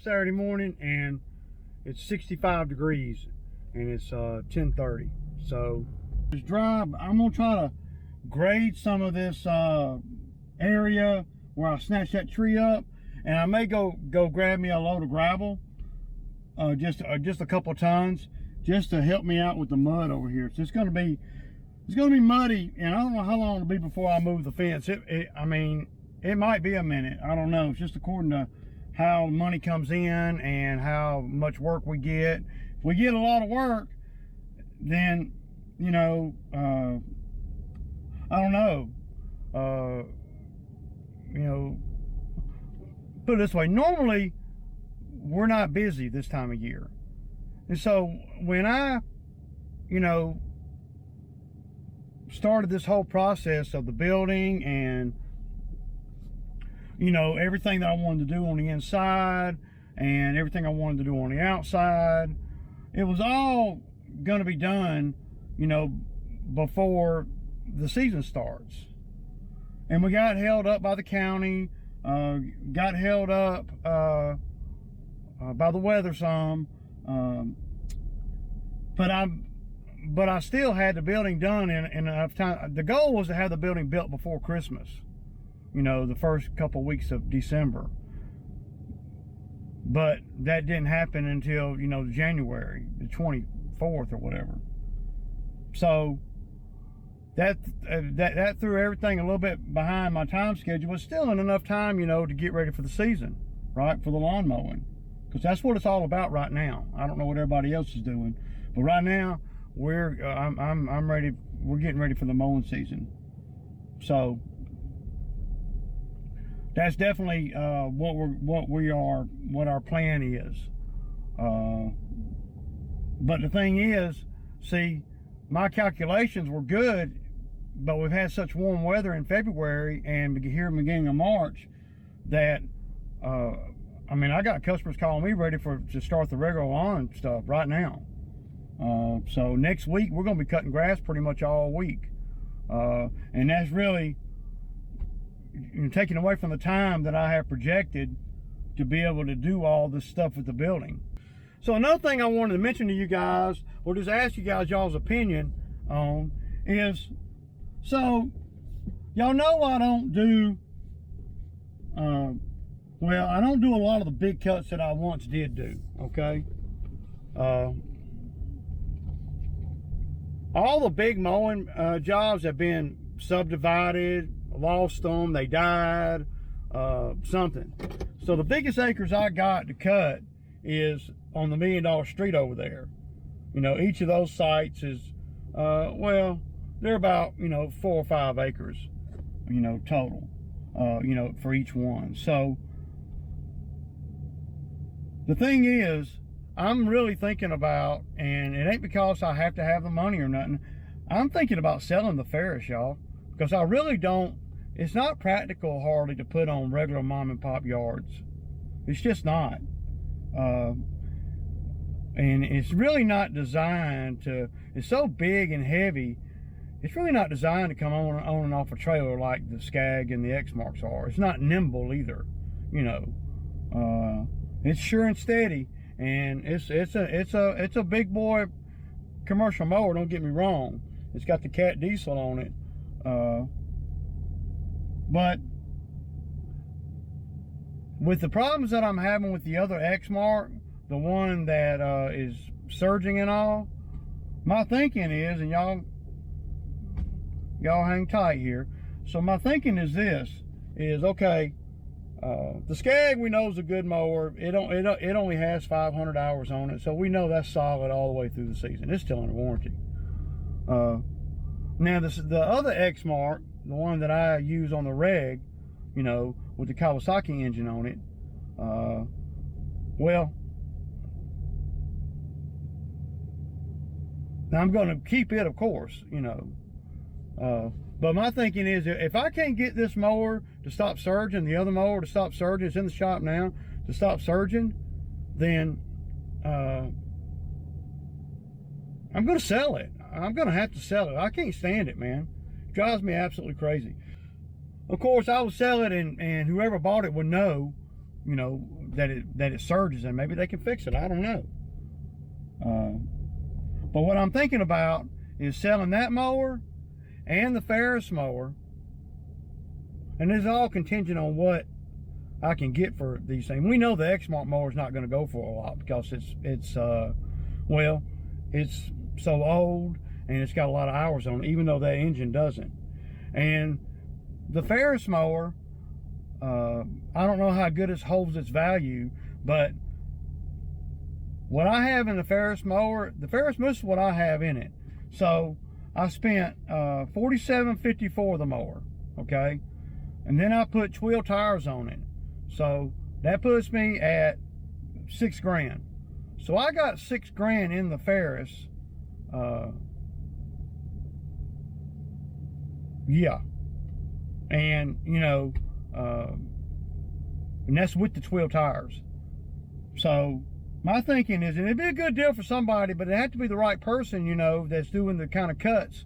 Saturday morning, and it's 65 degrees, and it's 10:30. So it's dry. I'm gonna try to grade some of this area where I snatched that tree up, and I may go grab me a load of gravel, just a couple tons, just to help me out with the mud over here. So it's gonna be muddy, and I don't know how long it'll be before I move the fence. I mean, it might be a minute. I don't know. It's just according to how money comes in and how much work we get. If we get a lot of work, then, you know, I don't know. You know, put it this way. Normally, we're not busy this time of year. And so when I, you know, started this whole process of the building and, you know, everything that I wanted to do on the inside and everything I wanted to do on the outside, it was all going to be done, you know, before the season starts. And we got held up by the county, got held up by the weather some, but I still had the building done in enough time. The goal was to have the building built before Christmas, you know, the first couple weeks of December. But that didn't happen until, you know, January, the 24th or whatever. So that threw everything a little bit behind my time schedule, but still in enough time, you know, to get ready for the season, right? For the lawn mowing. Because that's what it's all about right now. I don't know what everybody else is doing, but right now I'm ready. We're getting ready for the mowing season. So that's definitely what our plan is. But the thing is, see, my calculations were good, but we've had such warm weather in February and here in the beginning of March that I mean, I got customers calling me ready to start the regular lawn stuff right now. So next week we're going to be cutting grass pretty much all week, and that's really, you know, taking away from the time that I have projected to be able to do all this stuff with the building. So another thing I wanted to mention to you guys, or just ask you guys y'all's opinion on, is, so y'all know I don't do well, I don't do a lot of the big cuts that I once did do, okay? All the big mowing jobs have been subdivided, lost them, they died, something. So the biggest acres I got to cut is on the $1 Million Street over there. You know, each of those sites is, well, they're about, you know, 4 or 5 acres, you know, total, you know, for each one. So the thing is, I'm really thinking about, and it ain't because I have to have the money or nothing, I'm thinking about selling the Ferris, y'all, because I really don't, it's not practical hardly to put on regular mom and pop yards. It's just not. And it's really not designed to, it's so big and heavy, it's really not designed to come on and off a trailer like the Skag and the X-Marks are. It's not nimble either, you know. It's sure and steady, and it's a big boy commercial mower, don't get me wrong. It's got the cat diesel on it, but with the problems that I'm having with the other X-Mark, the one that is surging and all, my thinking is, and y'all hang tight here, so my thinking is this, is okay, the Skag we know is a good mower. It only has 500 hours on it, so we know that's solid all the way through the season. It's still under warranty. Now the other X-Mark, the one that I use on the reg, you know, with the Kawasaki engine on it, well, now I'm going to keep it, of course, you know. But my thinking is, if I can't get this mower to stop surging, the other mower to stop surging, it's in the shop now, to stop surging, then I'm going to sell it. I'm going to have to sell it. I can't stand it, man. It drives me absolutely crazy. Of course, I would sell it, and whoever bought it would know, you know, that it surges, and maybe they can fix it. I don't know. But what I'm thinking about is selling that mower and the Ferris mower, and this is all contingent on what I can get for these things. We know the Exmark mower is not going to go for a lot because it's so old and it's got a lot of hours on it, even though that engine doesn't. And the Ferris mower, I don't know how good it holds its value, but what I have in the Ferris mower, this is what I have in it. So I spent $47.50 for the mower, okay? And then I put 12 tires on it. So that puts me at $6 grand. So I got $6 grand in the Ferris. Yeah. And, you know, and that's with the 12 tires. So my thinking is, and it'd be a good deal for somebody, but it had to be the right person, you know, that's doing the kind of cuts,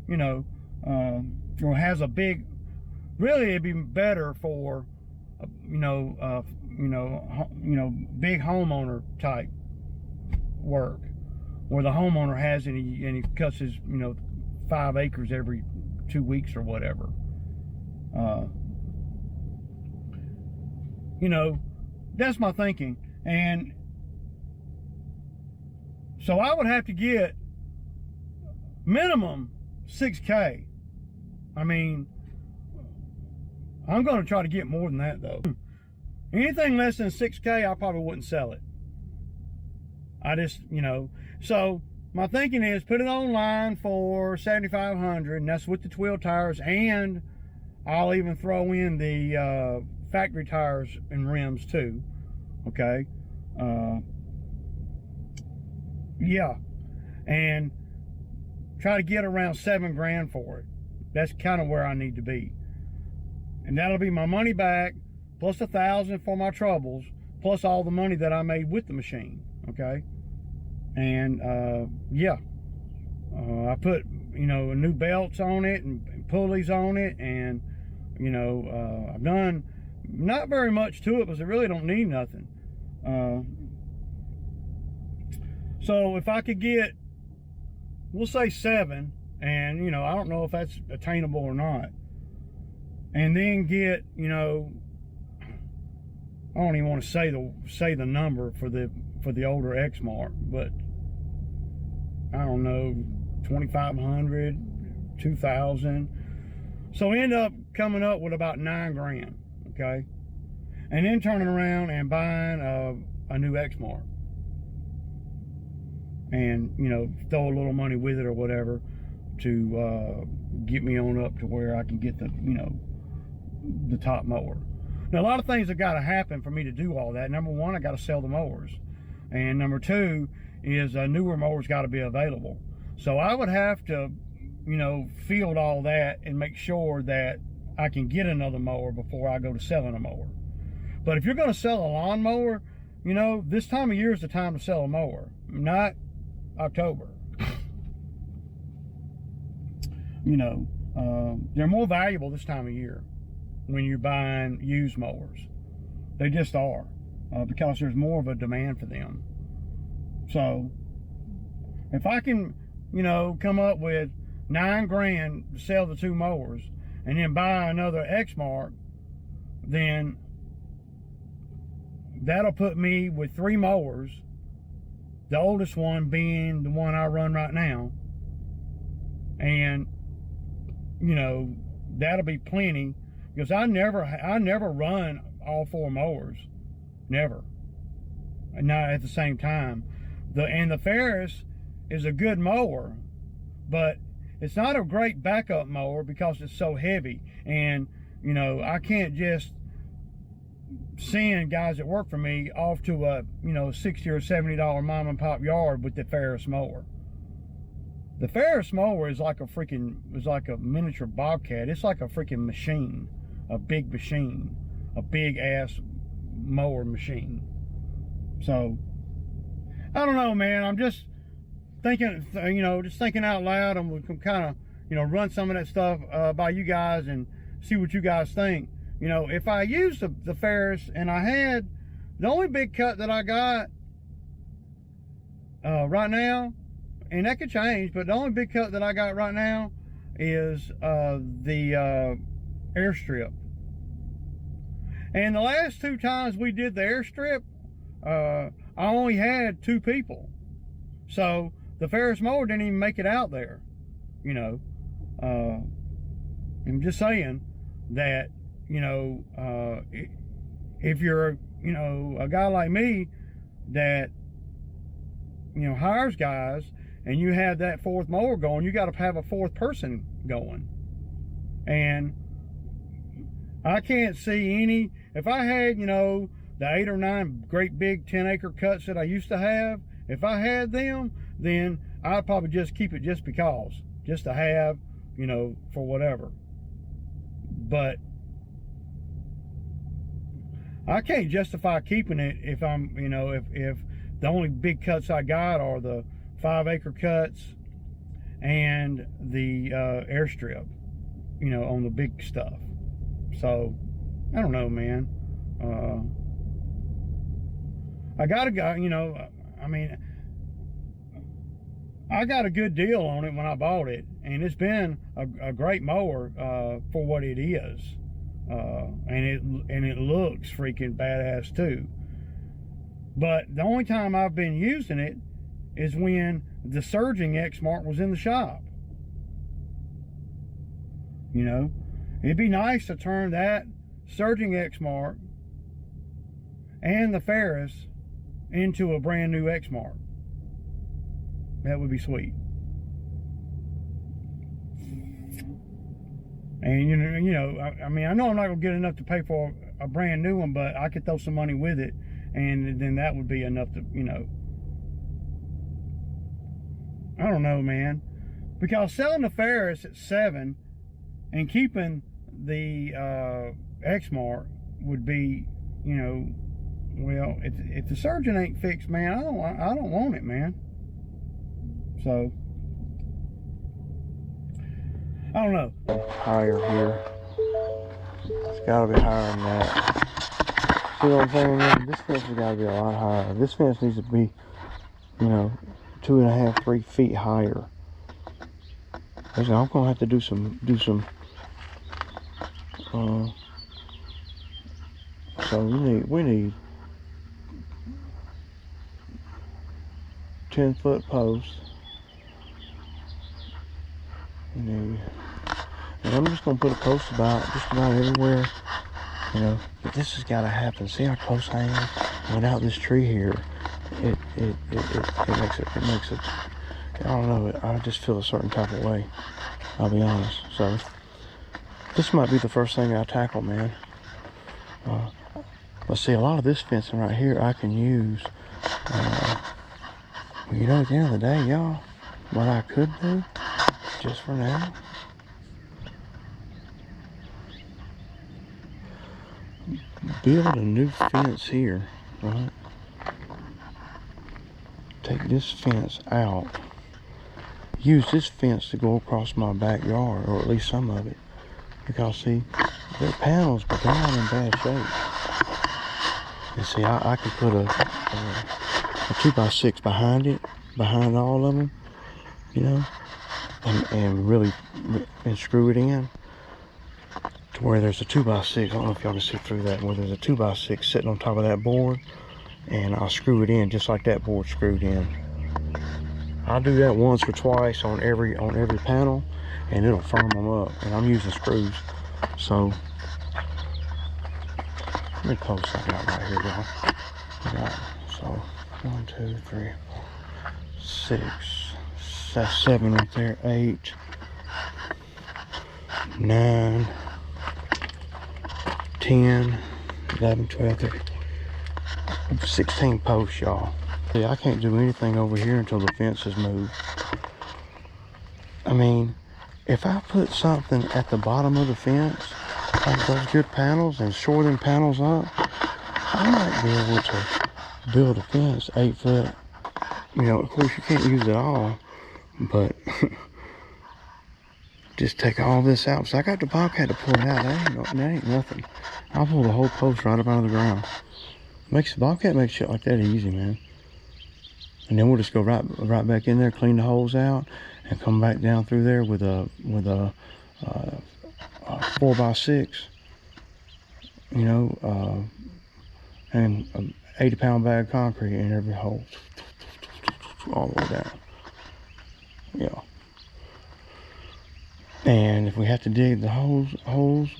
you know, or has a big, really it'd be better for, big homeowner type work, where the homeowner has and he cuts his, 5 acres every 2 weeks or whatever. That's my thinking. And so I would have to get minimum $6K. I mean, I'm going to try to get more than that though. Anything less than $6K, I probably wouldn't sell it. I just, so my thinking is put it online for $7,500, and that's with the 12 tires, and I'll even throw in the factory tires and rims too. Okay. Yeah, and try to get around $7 grand for it. That's kind of where I need to be, and that'll be my money back plus $1,000 for my troubles, plus all the money that I made with the machine. Okay. And yeah, I put new belts on it and pulleys on it, and I've done not very much to it because I really don't need nothing. So if I could get, we'll say 7, and I don't know if that's attainable or not, and then get I don't even want to say the number for the older Exmark, but I don't know, 2,500, 2,000. So end up coming up with about $9 grand, okay? And then turning around and buying a new Exmark, and throw a little money with it or whatever to get me on up to where I can get the the top mower. Now, a lot of things have got to happen for me to do all that. Number one, I got to sell the mowers. And number two is a newer mower's got to be available. So I would have to, field all that and make sure that I can get another mower before I go to selling a mower. But if you're going to sell a lawn mower, this time of year is the time to sell a mower, not October. They're more valuable this time of year when you're buying used mowers. They just are, because there's more of a demand for them. So if I can come up with $9 grand to sell the 2 mowers and then buy another Exmark, then that'll put me with 3 mowers, the oldest one being the one I run right now, and that'll be plenty. Because I never run all 4 mowers, never, and not at the same time. The Ferris is a good mower, but it's not a great backup mower because it's so heavy. And I can't just send guys that work for me off to a $60 or $70 mom and pop yard with the Ferris mower. The Ferris mower is like a miniature Bobcat. It's like a freaking machine. A big machine, a big ass mower machine. So I don't know, man. I'm just thinking, just thinking out loud, and we can kind of, run some of that stuff by you guys and see what you guys think. If I used the Ferris and I had The only big cut that I got right now, and that could change, but the only big cut that I got right now is the airstrip. And the last 2 times we did the airstrip, I only had 2 people. So the Ferris mower didn't even make it out there, you know. I'm just saying that, you know, if you're, you know, a guy like me that, you know, hires guys, and you have that 4th mower going, you got to have a 4th person going. And I can't see any, if I had, you know, the 8 or 9 great big 10-acre cuts that I used to have, if I had them, then I'd probably just keep it just because, just to have, you know, for whatever. But I can't justify keeping it if I'm, you know, if the only big cuts I got are the 5-acre cuts and the airstrip, you know, on the big stuff. So I don't know, man. I got a guy, you know, I mean, I got a good deal on it when I bought it, and it's been a great mower for what it is, and it looks freaking badass too. But the only time I've been using it is when the surging X-Mark was in the shop. You know, it'd be nice to turn that surging X-Mark and the Ferris into a brand new X-Mark. That would be sweet. And you know, I mean, I know I'm not gonna get enough to pay for a brand new one, but I could throw some money with it, and then that would be enough to, you know. I don't know, man, because selling the Ferris at 7 and keeping the X-Mark would be, you know, well, if the surgeon ain't fixed, man, I don't want it, man. So I don't know. Higher here. It's gotta be higher than that. See what I'm saying, man? This fence has gotta be a lot higher. This fence needs to be, you know, 2.5, 3 feet higher. Listen, I'm gonna have to do some. So we need 10-foot posts. And I'm just gonna put a post just about everywhere, you know. But this has got to happen. See how close I am? Without this tree here, it makes it. I don't know. I just feel a certain type of way. I'll be honest. So this might be the first thing I tackle, man. But see, a lot of this fencing right here I can use. You know, at the end of the day, y'all, what I could do, just for now, build a new fence here, right? Take this fence out. Use this fence to go across my backyard, or at least some of it. Because, see, their panels, but they're not in bad shape. And see, I could put a 2x6 behind it, behind all of them, you know, and really screw it in to where there's a 2x6. I don't know if y'all can see through that, where there's a 2x6 sitting on top of that board, and I'll screw it in just like that board screwed in. I'll do that once or twice on every panel, and it'll firm them up. And I'm using screws. So how many posts I got right here, y'all? I got, so 1, 2, 3, 4, 6. That's 7 right there. 8, 9, 10, 11, 12, 13, 16 posts, y'all. See, I can't do anything over here until the fence is moved. I mean, if I put something at the bottom of the fence, like those good panels, and shore them panels up, I might be able to build a fence 8 foot. You know, of course you can't use it all, but just take all this out. So I got the Bobcat to pull it out. That ain't nothing. I'll pull the whole post right up out of the ground. Makes the Bobcat makes shit like that easy, man. And then we'll just go right back in there, clean the holes out, and come back down through there with a 4x6, you know, and an 80-pound bag of concrete in every hole, all the way down. Yeah. And if we have to dig the holes,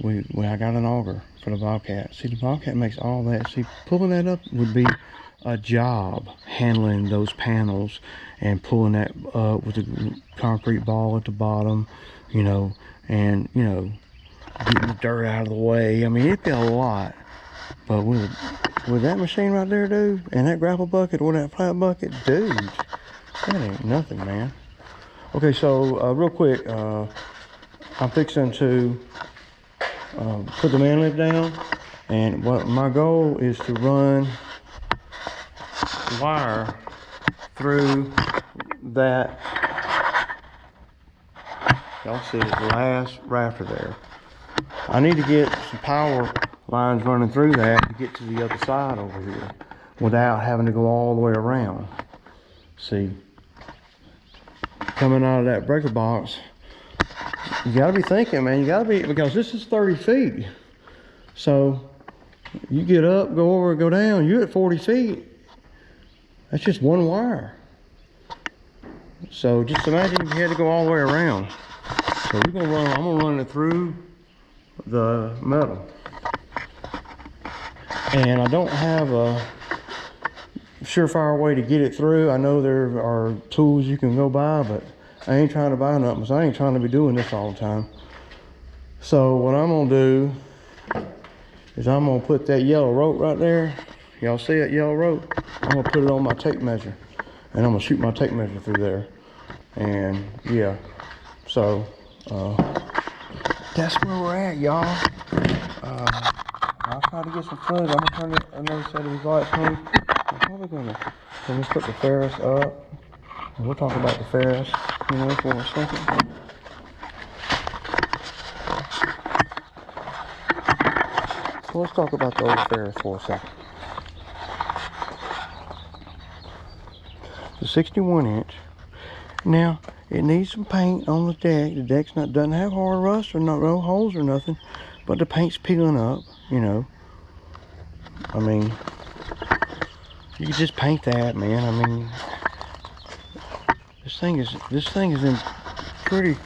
I got an auger for the Bobcat. See, the Bobcat makes all that. See, pulling that up would be a job, handling those panels and pulling that up with the concrete ball at the bottom, you know, and, you know, getting the dirt out of the way. I mean, it'd be a lot. But with that machine right there, dude, and that grapple bucket or that flat bucket, dude, that ain't nothing, man. Okay, so real quick, I'm fixing to put the man lift down, and what my goal is to run wire through that, y'all see the last rafter there. I need to get some power lines running through that to get to the other side over here without having to go all the way around. See, coming out of that breaker box, you gotta be thinking, man. You gotta be, because this is 30 feet. So you get up, go over, go down, you're at 40 feet. That's just one wire. So just imagine if you had to go all the way around. So I'm gonna run it through the metal. And I don't have a surefire way to get it through. I know there are tools you can go buy, but I ain't trying to buy nothing, because I ain't trying to be doing this all the time. So what I'm gonna do is I'm gonna put that yellow rope right there. Y'all see that yellow rope? I'm gonna put it on my tape measure, and I'm gonna shoot my tape measure through there. And yeah, so that's where we're at, y'all. I'll try to get some footage. I'm gonna turn another set of these lights on. I'm probably gonna let's put the Ferris up. And we'll talk about the Ferris, you know, for a second. So let's talk about the old Ferris for a second. The 61 inch. Now, it needs some paint on the deck. The deck's doesn't have hard rust or no holes or nothing, but the paint's peeling up, you know. I mean, you can just paint that, man. I mean, this thing is in pretty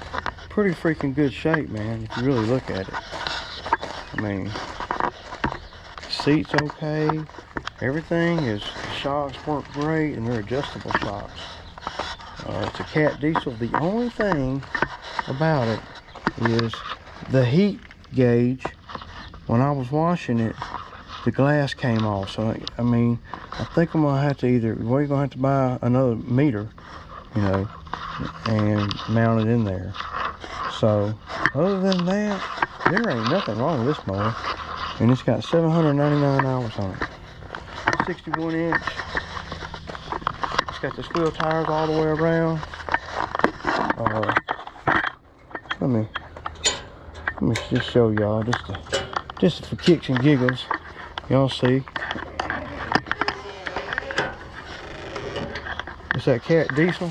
freaking good shape, man, if you really look at it. I mean, seat's okay, everything is, shocks work great, and they're adjustable shocks. It's a Cat diesel. The only thing about it is the heat gauge. When I was washing it, the glass came off. So I mean, I think I'm gonna have to we're gonna have to buy another meter, you know, and mount it in there. So other than that, there ain't nothing wrong with this mower, and it's got 799 hours on it. 61 inch. It's got the squeal tires all the way around. Let me just show y'all, just for kicks and giggles. Y'all see, it's that Cat diesel.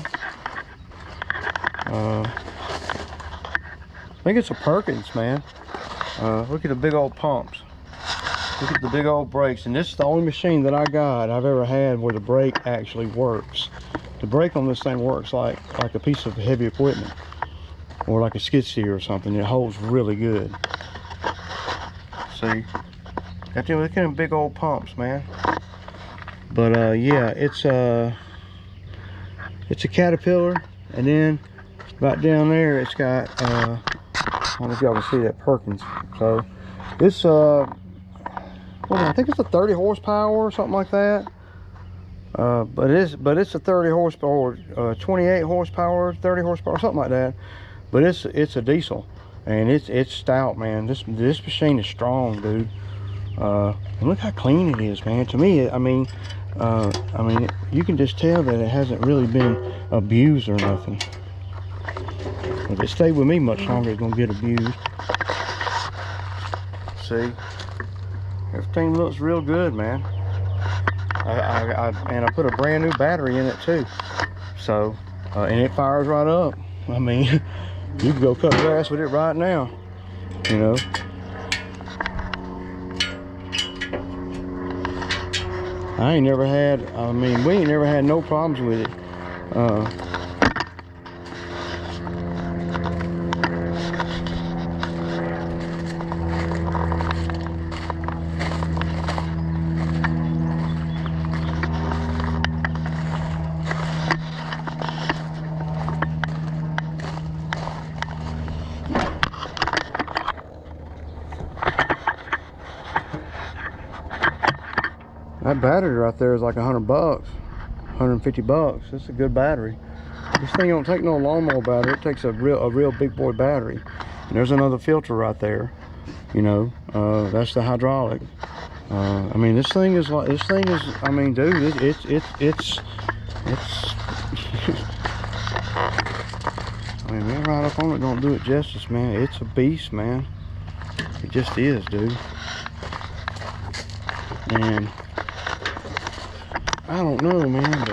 I think it's a Perkins, man. Look at the big old pumps. Look at the big old brakes. And this is the only machine that I've ever had where the brake actually works. The brake on this thing works like a piece of heavy equipment, or like a skid steer or something. It holds really good. See, got them big old pumps, man. But yeah, it's a Caterpillar, and then right down there it's got I don't know if y'all can see that Perkins. So it's well, I think it's a 30 horsepower or something like that. But it's a 30 horsepower, 28 horsepower, 30 horsepower, something like that. But it's a diesel, and it's stout, man. This machine is strong, dude. And look how clean it is, man. To me, I mean, you can just tell that it hasn't really been abused or nothing. If it stayed with me much longer, it's gonna get abused. See, everything looks real good, man. And I put a brand new battery in it too. So, and it fires right up. I mean, you can go cut grass with it right now, you know. I ain't never had, I mean, we ain't never had no problems with it. That battery right there is like $100, 150 bucks. It's a good battery. This thing don't take no lawnmower battery. It takes a real big boy battery. And there's another filter right there. You know, that's the hydraulic. I mean, this thing is like, I mean, dude, it's I mean, man, right up on it don't do it justice, man. It's a beast, man. It just is, dude. And I don't know, man,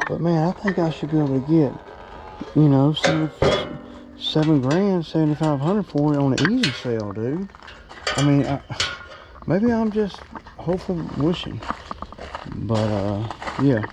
but man, I think I should be able to get, you know, $7 grand, 7,500 for it on an easy sale, dude. I mean, maybe I'm just hoping, wishing, but yeah.